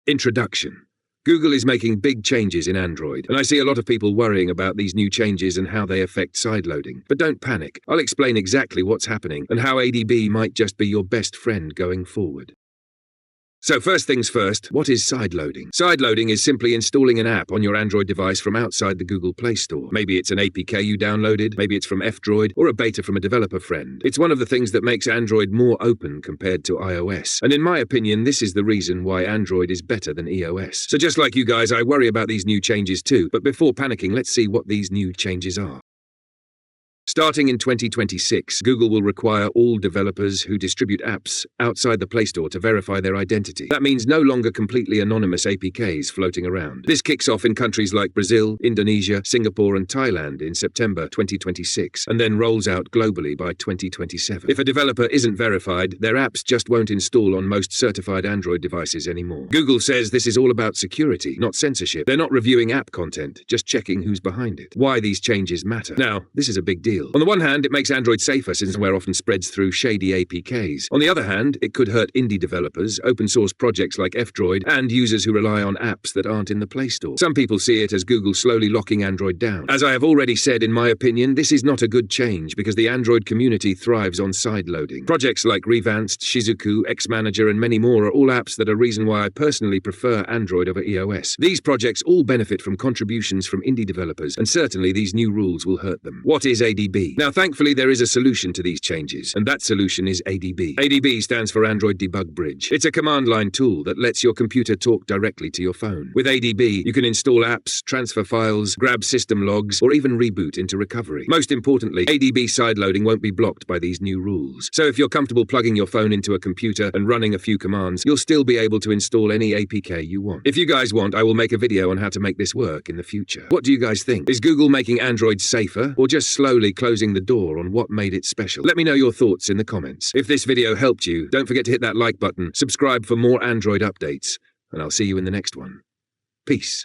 Introduction. Google is making big changes in Android, and I see a lot of people worrying about these new changes and how they affect sideloading. But don't panic. I'll explain exactly what's happening and how ADB might just be your best friend going forward. So first things first, what is sideloading? Sideloading is simply installing an app on your Android device from outside the Google Play Store. Maybe it's an APK you downloaded, maybe it's from F-Droid, or a beta from a developer friend. It's one of the things that makes Android more open compared to iOS. And in my opinion, this is the reason why Android is better than iOS. So just like you guys, I worry about these new changes too. But before panicking, let's see what these new changes are. Starting in 2026, Google will require all developers who distribute apps outside the Play Store to verify their identity. That means no longer completely anonymous APKs floating around. This kicks off in countries like Brazil, Indonesia, Singapore, and Thailand in September 2026, and then rolls out globally by 2027. If a developer isn't verified, their apps just won't install on most certified Android devices anymore. Google says this is all about security, not censorship. They're not reviewing app content, just checking who's behind it. Why these changes matter. Now, this is a big deal. On the one hand, it makes Android safer since malware often spreads through shady APKs. On the other hand, it could hurt indie developers, open source projects like F-Droid, and users who rely on apps that aren't in the Play Store. Some people see it as Google slowly locking Android down. As I have already said, in my opinion, this is not a good change because the Android community thrives on sideloading. Projects like Revanced, Shizuku, Xmanager, and many more are all apps that are reason why I personally prefer Android over iOS. These projects all benefit from contributions from indie developers, and certainly these new rules will hurt them. What is ADB? Now, thankfully, there is a solution to these changes, and that solution is ADB. ADB stands for Android Debug Bridge. It's a command line tool that lets your computer talk directly to your phone. With ADB, you can install apps, transfer files, grab system logs, or even reboot into recovery. Most importantly, ADB sideloading won't be blocked by these new rules. So if you're comfortable plugging your phone into a computer and running a few commands, you'll still be able to install any APK you want. If you guys want, I will make a video on how to make this work in the future. What do you guys think? Is Google making Android safer, or just slowly closing the door on what made it special? Let me know your thoughts in the comments. If this video helped you, don't forget to hit that like button, subscribe for more Android updates, and I'll see you in the next one. Peace.